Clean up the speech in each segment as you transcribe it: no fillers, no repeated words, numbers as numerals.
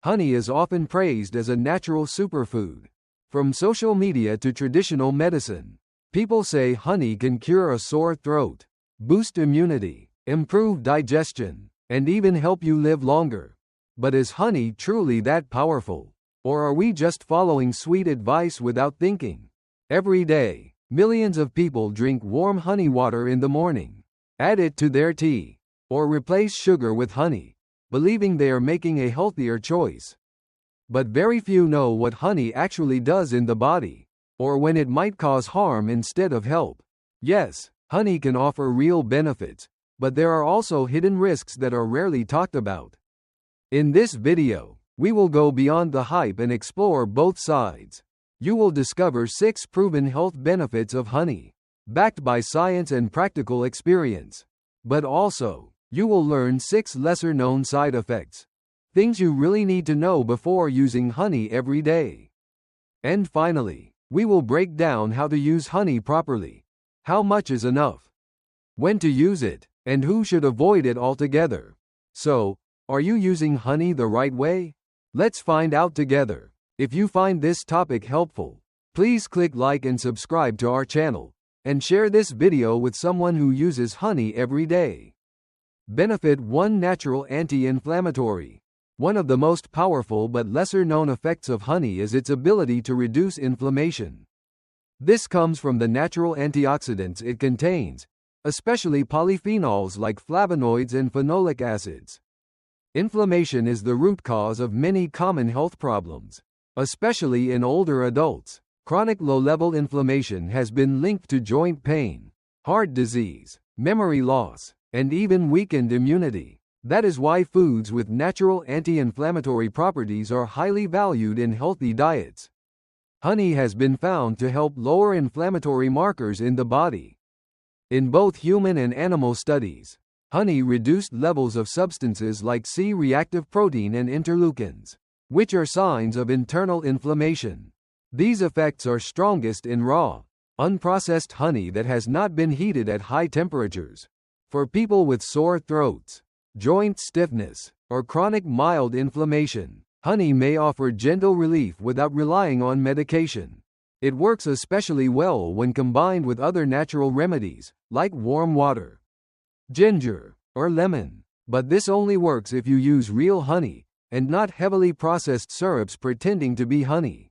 Honey is often praised as a natural superfood. From social media to traditional medicine, people say honey can cure a sore throat, boost immunity, improve digestion, and even help you live longer. But is honey truly that powerful? Or are we just following sweet advice without thinking? Every day, millions of people drink warm honey water in the morning, add it to their tea, or replace sugar with honey, believing they are making a healthier choice. But very few know what honey actually does in the body, or when it might cause harm instead of help. Yes, honey can offer real benefits, but there are also hidden risks that are rarely talked about. In this video, we will go beyond the hype and explore both sides. You will discover 6 proven health benefits of honey, backed by science and practical experience. But also, you will learn 6 lesser-known side effects, things you really need to know before using honey every day. And finally, we will break down how to use honey properly, how much is enough, when to use it, and who should avoid it altogether. So, are you using honey the right way? Let's find out together. If you find this topic helpful, please click like and subscribe to our channel, and share this video with someone who uses honey every day. Benefit 1: Natural anti-inflammatory. One of the most powerful but lesser-known effects of honey is its ability to reduce inflammation. This comes from the natural antioxidants it contains, especially polyphenols like flavonoids and phenolic acids. Inflammation is the root cause of many common health problems, especially in older adults. Chronic low-level inflammation has been linked to joint pain, heart disease, memory loss, and even weakened immunity. That is why foods with natural anti-inflammatory properties are highly valued in healthy diets. Honey has been found to help lower inflammatory markers in the body. In both human and animal studies, honey reduced levels of substances like C-reactive protein and interleukins, which are signs of internal inflammation. These effects are strongest in raw, unprocessed honey that has not been heated at high temperatures. For people with sore throats, joint stiffness, or chronic mild inflammation, honey may offer gentle relief without relying on medication. It works especially well when combined with other natural remedies, like warm water, ginger, or lemon. But this only works if you use real honey, and not heavily processed syrups pretending to be honey.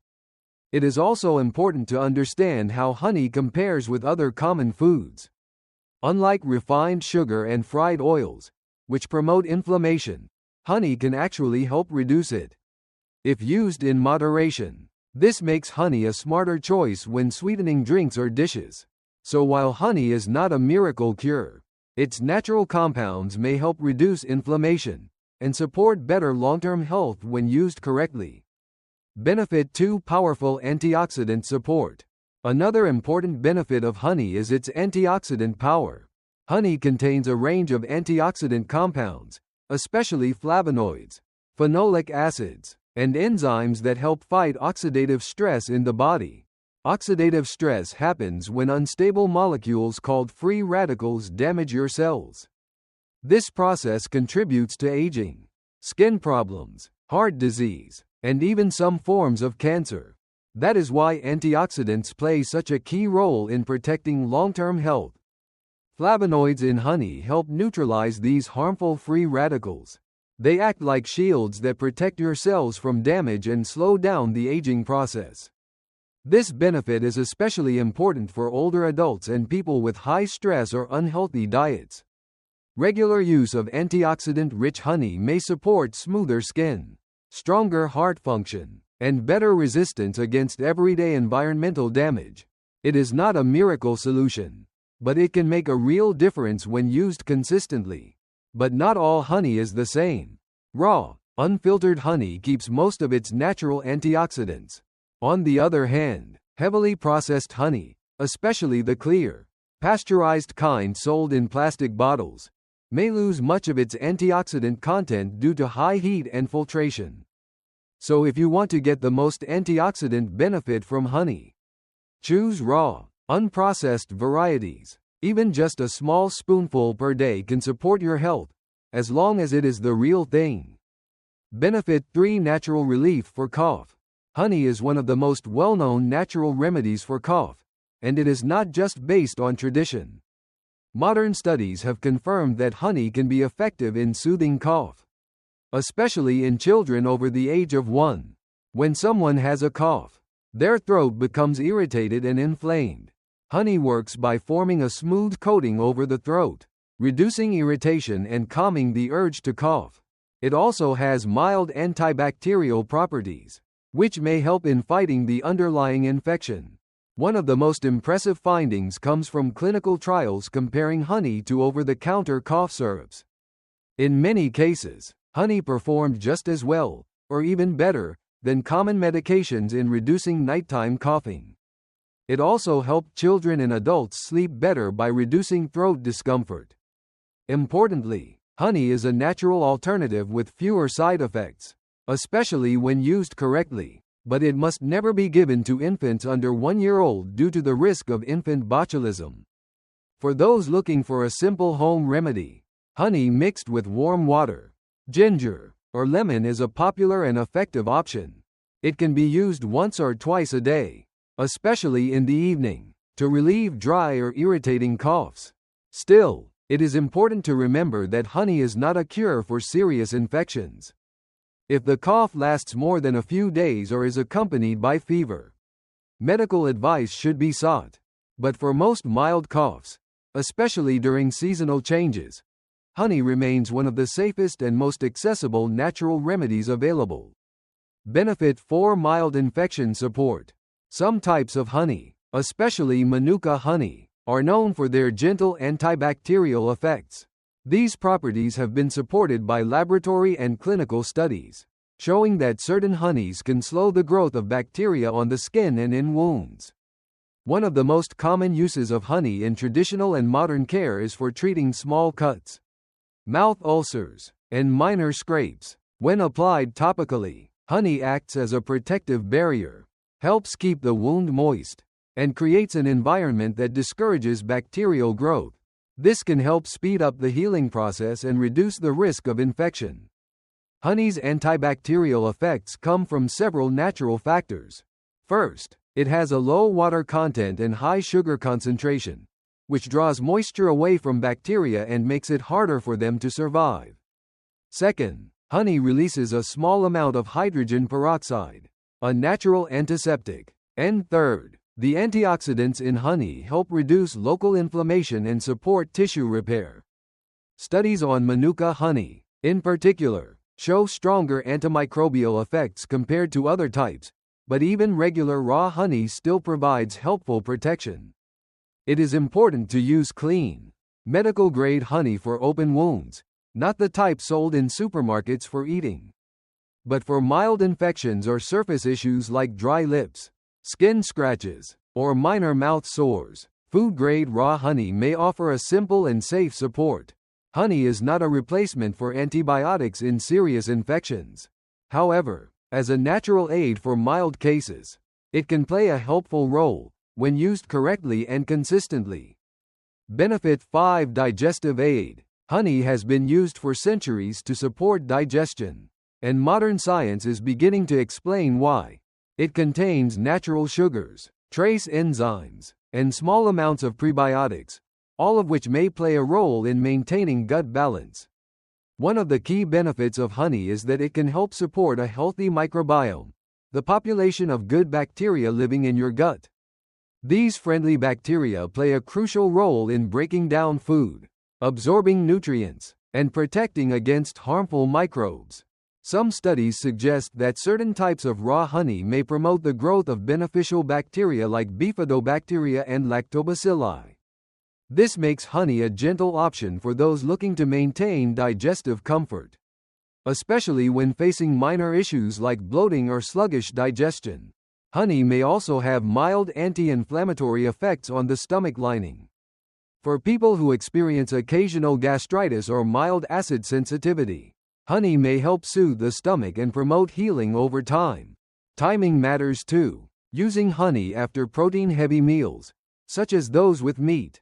It is also important to understand how honey compares with other common foods. Unlike refined sugar and fried oils, which promote inflammation, honey can actually help reduce it. If used in moderation, this makes honey a smarter choice when sweetening drinks or dishes. So while honey is not a miracle cure, its natural compounds may help reduce inflammation and support better long-term health when used correctly. Benefit 2: Powerful antioxidant support. Another important benefit of honey is its antioxidant power. Honey contains a range of antioxidant compounds, especially flavonoids, phenolic acids, and enzymes that help fight oxidative stress in the body. Oxidative stress happens when unstable molecules called free radicals damage your cells. This process contributes to aging, skin problems, heart disease, and even some forms of cancer. That is why antioxidants play such a key role in protecting long-term health. Flavonoids in honey help neutralize these harmful free radicals. They act like shields that protect your cells from damage and slow down the aging process. This benefit is especially important for older adults and people with high stress or unhealthy diets. Regular use of antioxidant-rich honey may support smoother skin, stronger heart function, and better resistance against everyday environmental damage. It is not a miracle solution, but it can make a real difference when used consistently. But not all honey is the same. Raw, unfiltered honey keeps most of its natural antioxidants. On the other hand, heavily processed honey, especially the clear, pasteurized kind sold in plastic bottles, may lose much of its antioxidant content due to high heat and filtration. So if you want to get the most antioxidant benefit from honey, choose raw, unprocessed varieties. Even just a small spoonful per day can support your health, as long as it is the real thing. Benefit 3. Natural relief for cough. Honey is one of the most well-known natural remedies for cough, and it is not just based on tradition. Modern studies have confirmed that honey can be effective in soothing cough, especially in children over the age of 1. When someone has a cough, their throat becomes irritated and inflamed. Honey works by forming a smooth coating over the throat, reducing irritation and calming the urge to cough. It also has mild antibacterial properties, which may help in fighting the underlying infection. One of the most impressive findings comes from clinical trials comparing honey to over-the-counter cough syrups. In many cases, honey performed just as well, or even better, than common medications in reducing nighttime coughing. It also helped children and adults sleep better by reducing throat discomfort. Importantly, honey is a natural alternative with fewer side effects, especially when used correctly, but it must never be given to infants under 1 year old due to the risk of infant botulism. For those looking for a simple home remedy, honey mixed with warm water, ginger, or lemon is a popular and effective option. It can be used once or twice a day, especially in the evening, to relieve dry or irritating coughs. Still, it is important to remember that honey is not a cure for serious infections. If the cough lasts more than a few days or is accompanied by fever, medical advice should be sought. But for most mild coughs, especially during seasonal changes, honey remains one of the safest and most accessible natural remedies available. Benefit 4. Mild infection support. Some types of honey, especially Manuka honey, are known for their gentle antibacterial effects. These properties have been supported by laboratory and clinical studies, showing that certain honeys can slow the growth of bacteria on the skin and in wounds. One of the most common uses of honey in traditional and modern care is for treating small cuts, mouth ulcers, and minor scrapes. When applied topically, honey acts as a protective barrier, helps keep the wound moist, and creates an environment that discourages bacterial growth. This can help speed up the healing process and reduce the risk of infection. Honey's antibacterial effects come from several natural factors. First, it has a low water content and high sugar concentration, which draws moisture away from bacteria and makes it harder for them to survive. Second, honey releases a small amount of hydrogen peroxide, a natural antiseptic. And third, the antioxidants in honey help reduce local inflammation and support tissue repair. Studies on Manuka honey, in particular, show stronger antimicrobial effects compared to other types, but even regular raw honey still provides helpful protection. It is important to use clean, medical-grade honey for open wounds, not the type sold in supermarkets for eating. But for mild infections or surface issues like dry lips, skin scratches, or minor mouth sores, food-grade raw honey may offer a simple and safe support. Honey is not a replacement for antibiotics in serious infections. However, as a natural aid for mild cases, it can play a helpful role when used correctly and consistently. Benefit 5. Digestive aid. Honey has been used for centuries to support digestion, and modern science is beginning to explain why. It contains natural sugars, trace enzymes, and small amounts of prebiotics, all of which may play a role in maintaining gut balance. One of the key benefits of honey is that it can help support a healthy microbiome, the population of good bacteria living in your gut. These friendly bacteria play a crucial role in breaking down food, absorbing nutrients, and protecting against harmful microbes. Some studies suggest that certain types of raw honey may promote the growth of beneficial bacteria like bifidobacteria and lactobacilli. This makes honey a gentle option for those looking to maintain digestive comfort, especially when facing minor issues like bloating or sluggish digestion. Honey may also have mild anti-inflammatory effects on the stomach lining. For people who experience occasional gastritis or mild acid sensitivity, honey may help soothe the stomach and promote healing over time. Timing matters too. Using honey after protein-heavy meals, such as those with meat,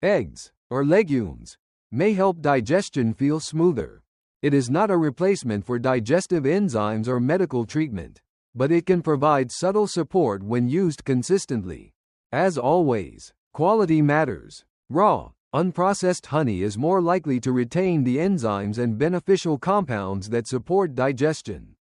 eggs, or legumes, may help digestion feel smoother. It is not a replacement for digestive enzymes or medical treatment, but it can provide subtle support when used consistently. As always, quality matters. Raw, unprocessed honey is more likely to retain the enzymes and beneficial compounds that support digestion.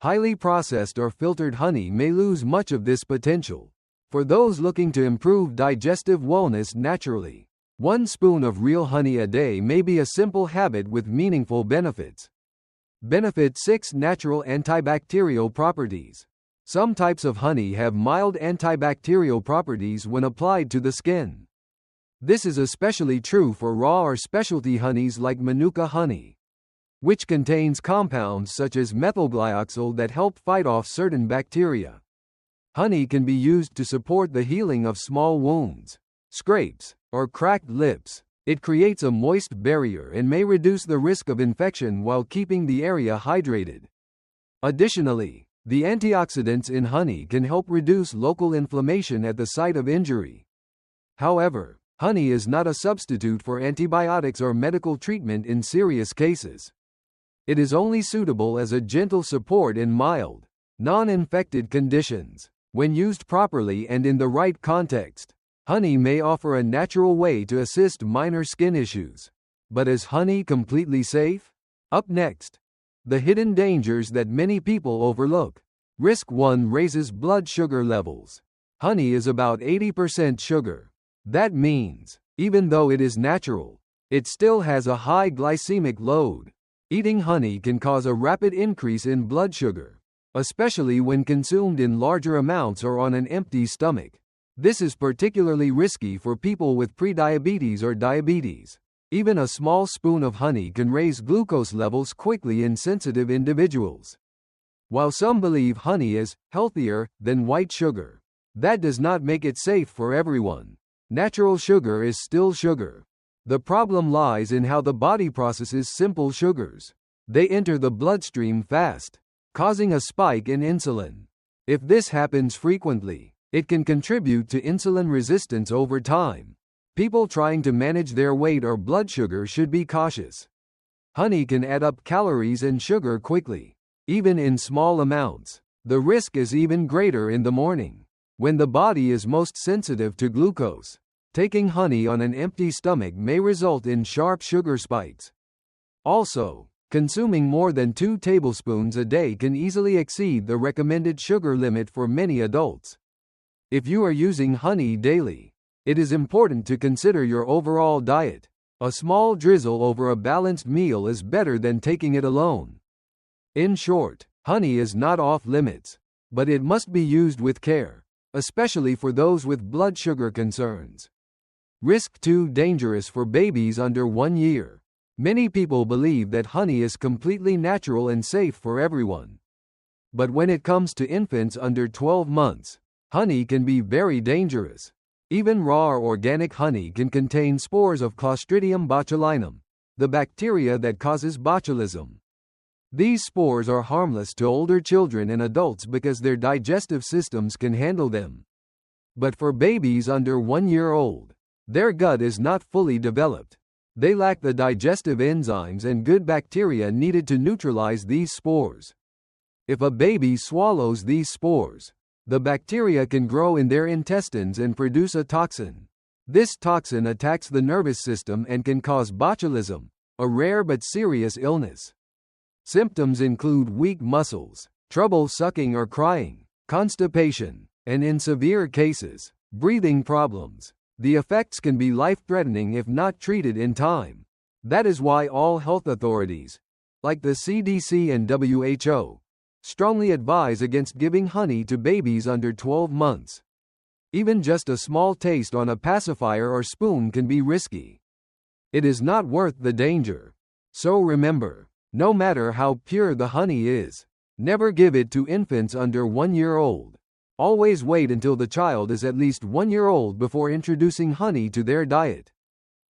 Highly processed or filtered honey may lose much of this potential. For those looking to improve digestive wellness naturally, 1 spoon of real honey a day may be a simple habit with meaningful benefits. Benefit 6. Natural antibacterial properties. Some types of honey have mild antibacterial properties when applied to the skin. This is especially true for raw or specialty honeys like Manuka honey, which contains compounds such as methylglyoxal that help fight off certain bacteria. Honey can be used to support the healing of small wounds, scrapes, or cracked lips. It creates a moist barrier and may reduce the risk of infection while keeping the area hydrated. Additionally, the antioxidants in honey can help reduce local inflammation at the site of injury. However, honey is not a substitute for antibiotics or medical treatment in serious cases. It is only suitable as a gentle support in mild, non-infected conditions. When used properly and in the right context, honey may offer a natural way to assist minor skin issues. But is honey completely safe? Up next, the hidden dangers that many people overlook. Risk 1. Raises blood sugar levels. Honey is about 80% sugar. That means, even though it is natural, it still has a high glycemic load. Eating honey can cause a rapid increase in blood sugar, especially when consumed in larger amounts or on an empty stomach. This is particularly risky for people with prediabetes or diabetes. Even a small spoon of honey can raise glucose levels quickly in sensitive individuals. While some believe honey is healthier than white sugar, that does not make it safe for everyone. Natural sugar is still sugar. The problem lies in how the body processes simple sugars. They enter the bloodstream fast, causing a spike in insulin. If this happens frequently, it can contribute to insulin resistance over time. People trying to manage their weight or blood sugar should be cautious. Honey can add up calories and sugar quickly, even in small amounts. The risk is even greater in the morning, when the body is most sensitive to glucose. Taking honey on an empty stomach may result in sharp sugar spikes. Also, consuming more than 2 tablespoons a day can easily exceed the recommended sugar limit for many adults. If you are using honey daily, it is important to consider your overall diet. A small drizzle over a balanced meal is better than taking it alone. In short, honey is not off limits, but it must be used with care, especially for those with blood sugar concerns. Risk 2. Dangerous for babies under 1 year. Many people believe that honey is completely natural and safe for everyone. But when it comes to infants under 12 months, honey can be very dangerous. Even raw or organic honey can contain spores of Clostridium botulinum, the bacteria that causes botulism. These spores are harmless to older children and adults because their digestive systems can handle them. But for babies under 1 year old, their gut is not fully developed. They lack the digestive enzymes and good bacteria needed to neutralize these spores. If a baby swallows these spores, the bacteria can grow in their intestines and produce a toxin. This toxin attacks the nervous system and can cause botulism, a rare but serious illness. Symptoms include weak muscles, trouble sucking or crying, constipation, and in severe cases, breathing problems. The effects can be life-threatening if not treated in time. That is why all health authorities, like the CDC and WHO, strongly advise against giving honey to babies under 12 months. Even just a small taste on a pacifier or spoon can be risky. It is not worth the danger. So remember, no matter how pure the honey is, never give it to infants under 1 year old. Always wait until the child is at least 1 year old before introducing honey to their diet.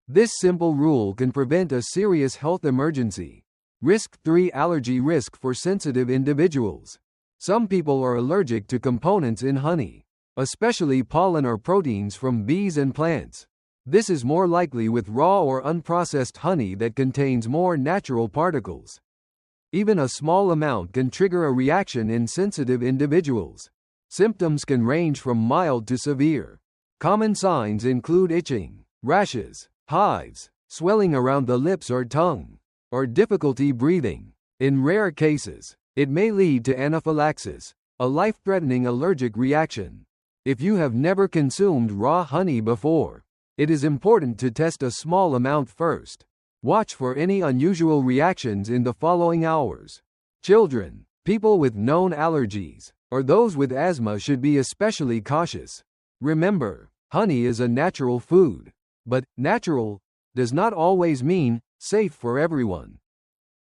This simple rule can prevent a serious health emergency. Risk 3. Allergy risk for sensitive individuals. Some people are allergic to components in honey, especially pollen or proteins from bees and plants. This is more likely with raw or unprocessed honey that contains more natural particles. Even a small amount can trigger a reaction in sensitive individuals. Symptoms can range from mild to severe. Common signs include itching, rashes, hives, swelling around the lips or tongue, or difficulty breathing. In rare cases, it may lead to anaphylaxis, a life-threatening allergic reaction. If you have never consumed raw honey before, it is important to test a small amount first. Watch for any unusual reactions in the following hours. Children, people with known allergies, or those with asthma should be especially cautious. Remember, honey is a natural food, but natural does not always mean safe for everyone.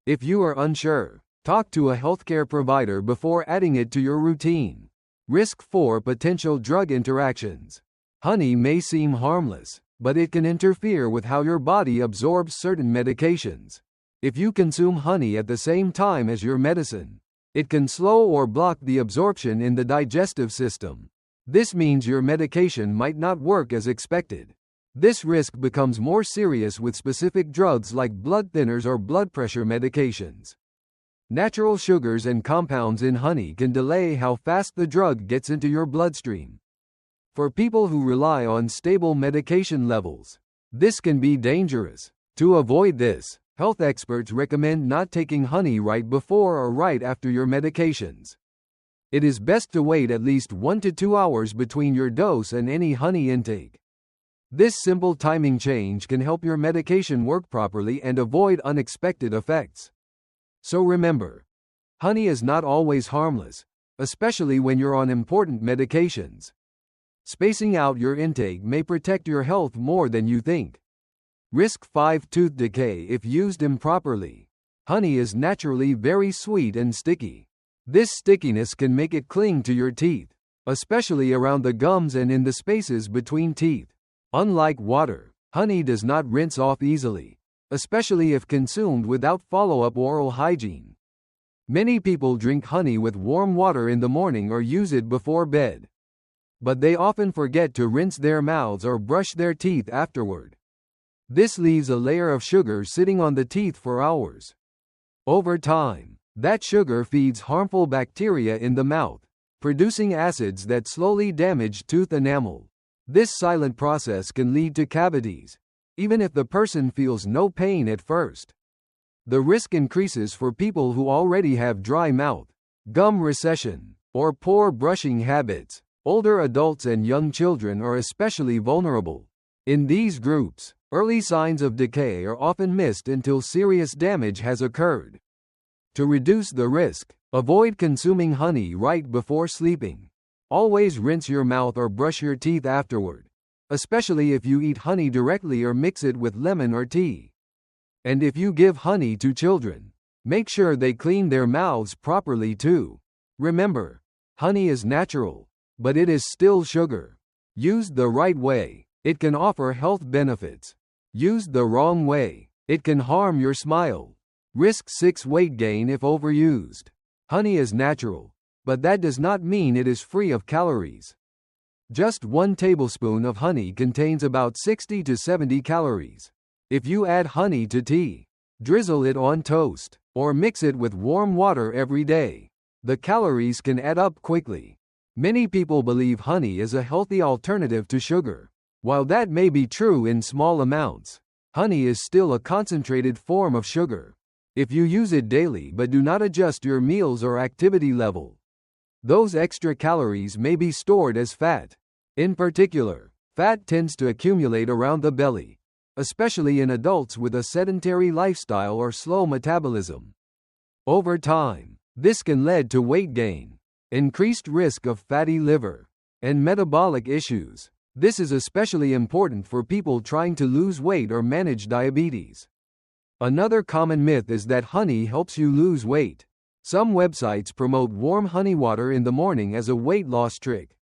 If you are unsure, talk to a healthcare provider before adding it to your routine. Risk for potential drug interactions. Honey may seem harmless, but it can interfere with how your body absorbs certain medications. If you consume honey at the same time as your medicine, it can slow or block the absorption in the digestive system. This means your medication might not work as expected. This risk becomes more serious with specific drugs like blood thinners or blood pressure medications. Natural sugars and compounds in honey can delay how fast the drug gets into your bloodstream. For people who rely on stable medication levels, this can be dangerous. To avoid this, health experts recommend not taking honey right before or right after your medications. It is best to wait at least 1 to 2 hours between your dose and any honey intake. This simple timing change can help your medication work properly and avoid unexpected effects. So remember, honey is not always harmless, especially when you're on important medications. Spacing out your intake may protect your health more than you think. Risk 5 tooth decay if used improperly. Honey is naturally very sweet and sticky. This stickiness can make it cling to your teeth, especially around the gums and in the spaces between teeth. Unlike water, honey does not rinse off easily, especially if consumed without follow-up oral hygiene. Many people drink honey with warm water in the morning or use it before bed. But they often forget to rinse their mouths or brush their teeth afterward. This leaves a layer of sugar sitting on the teeth for hours. Over time, that sugar feeds harmful bacteria in the mouth, producing acids that slowly damage tooth enamel. This silent process can lead to cavities, even if the person feels no pain at first. The risk increases for people who already have dry mouth, gum recession, or poor brushing habits. Older adults and young children are especially vulnerable. In these groups, early signs of decay are often missed until serious damage has occurred. To reduce the risk, avoid consuming honey right before sleeping. Always rinse your mouth or brush your teeth afterward, especially if you eat honey directly or mix it with lemon or tea. And if you give honey to children, make sure they clean their mouths properly too. Remember, honey is natural, but it is still sugar. Used the right way, it can offer health benefits. Used the wrong way, it can harm your smile. Risk 6 weight gain if overused. Honey is natural, but that does not mean it is free of calories. Just 1 tablespoon of honey contains about 60 to 70 calories. If you add honey to tea, drizzle it on toast, or mix it with warm water every day, the calories can add up quickly. Many people believe honey is a healthy alternative to sugar. While that may be true in small amounts, honey is still a concentrated form of sugar. If you use it daily but do not adjust your meals or activity level, those extra calories may be stored as fat. In particular, fat tends to accumulate around the belly, especially in adults with a sedentary lifestyle or slow metabolism. Over time, this can lead to weight gain, increased risk of fatty liver, and metabolic issues. This is especially important for people trying to lose weight or manage diabetes. Another common myth is that honey helps you lose weight. Some websites promote warm honey water in the morning as a weight loss trick.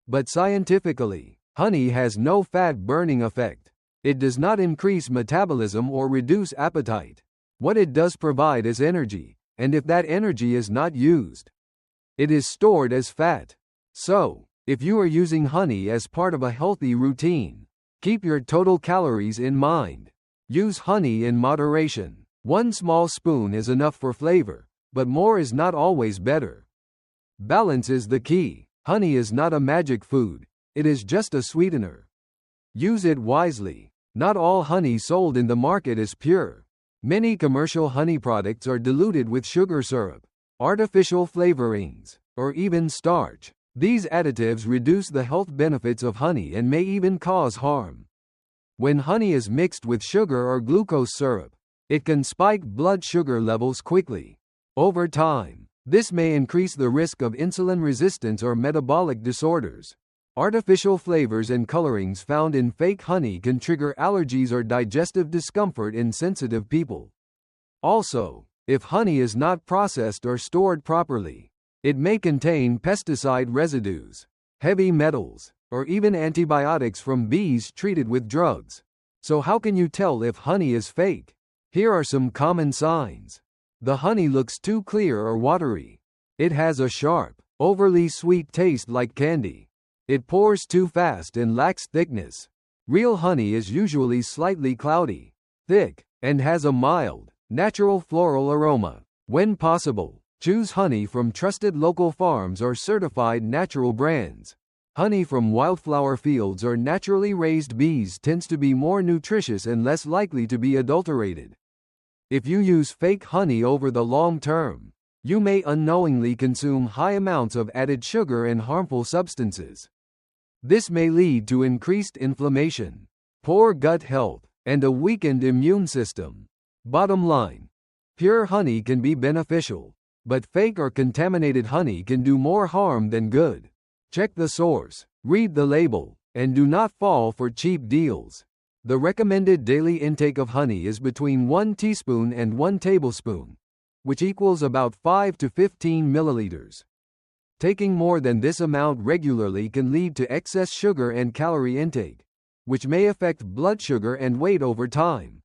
But scientifically, honey has no fat-burning effect. It does not increase metabolism or reduce appetite. What it does provide is energy, and if that energy is not used, it is stored as fat. So, if you are using honey as part of a healthy routine, Keep your total calories in mind. Use honey in moderation. One small spoon is enough for flavor, but more is not always better. Balance is the key. Honey is not a magic food, it is just a sweetener. Use it wisely. Not all honey sold in the market is pure. Many commercial honey products are diluted with sugar syrup, artificial flavorings, or even starch. These additives reduce the health benefits of honey and may even cause harm. When honey is mixed with sugar or glucose syrup, it can spike blood sugar levels quickly. Over time, this may increase the risk of insulin resistance or metabolic disorders. Artificial flavors and colorings found in fake honey can trigger allergies or digestive discomfort in sensitive people. Also, if honey is not processed or stored properly, it may contain pesticide residues, heavy metals, or even antibiotics from bees treated with drugs. So how can you tell if honey is fake? Here are some common signs. The honey looks too clear or watery. It has a sharp, overly sweet taste like candy. It pours too fast and lacks thickness. Real honey is usually slightly cloudy, thick, and has a mild, natural floral aroma. When possible, choose honey from trusted local farms or certified natural brands. Honey from wildflower fields or naturally raised bees tends to be more nutritious and less likely to be adulterated. If you use fake honey over the long term, you may unknowingly consume high amounts of added sugar and harmful substances. This may lead to increased inflammation, poor gut health, and a weakened immune system. Bottom line, pure honey can be beneficial, but fake or contaminated honey can do more harm than good. Check the source, read the label, and do not fall for cheap deals. The recommended daily intake of honey is between 1 teaspoon and 1 tablespoon, which equals about 5 to 15 milliliters. Taking more than this amount regularly can lead to excess sugar and calorie intake, which may affect blood sugar and weight over time.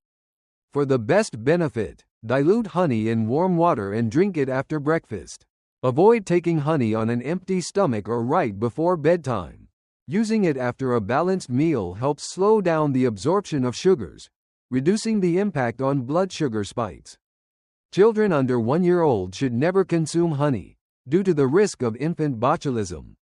For the best benefit, dilute honey in warm water and drink it after breakfast. Avoid taking honey on an empty stomach or right before bedtime. Using it after a balanced meal helps slow down the absorption of sugars, reducing the impact on blood sugar spikes. Children under 1 year old should never consume honey, due to the risk of infant botulism,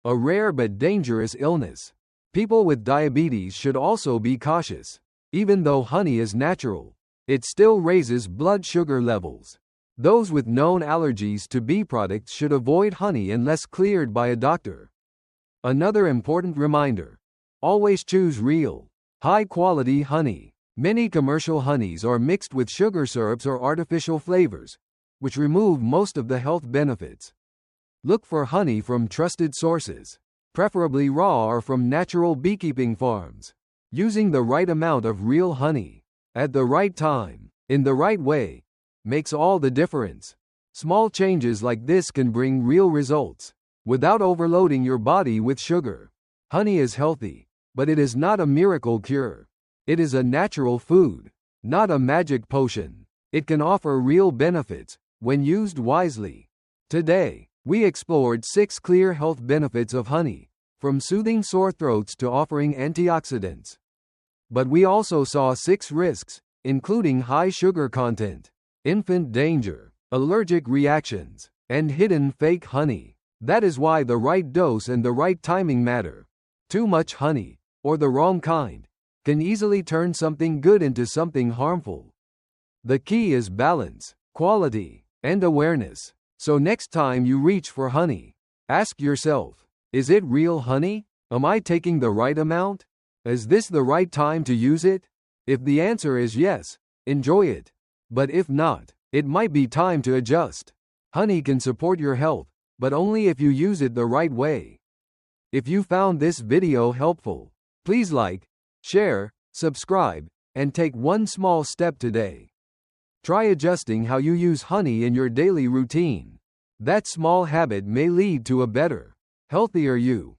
a rare but dangerous illness. People with diabetes should also be cautious. Even though honey is natural, it still raises blood sugar levels. Those with known allergies to bee products should avoid honey unless cleared by a doctor. Another important reminder: always choose real, high-quality honey. Many commercial honeys are mixed with sugar syrups or artificial flavors, which remove most of the health benefits. Look for honey from trusted sources, preferably raw or from natural beekeeping farms. Using the right amount of real honey, at the right time, in the right way, makes all the difference. Small changes like this can bring real results, without overloading your body with sugar. Honey is healthy, but it is not a miracle cure. It is a natural food, not a magic potion. It can offer real benefits, when used wisely. Today, we explored 6 clear health benefits of honey, from soothing sore throats to offering antioxidants. But we also saw 6 risks, including high sugar content, infant danger, allergic reactions, and hidden fake honey. That is why the right dose and the right timing matter. Too much honey, or the wrong kind, can easily turn something good into something harmful. The key is balance, quality, and awareness. So next time you reach for honey, ask yourself, is it real honey? Am I taking the right amount? Is this the right time to use it? If the answer is yes, enjoy it. But if not, it might be time to adjust. Honey can support your health, but only if you use it the right way. If you found this video helpful, please like, share, subscribe, and take one small step today. Try adjusting how you use honey in your daily routine. That small habit may lead to a better, healthier you.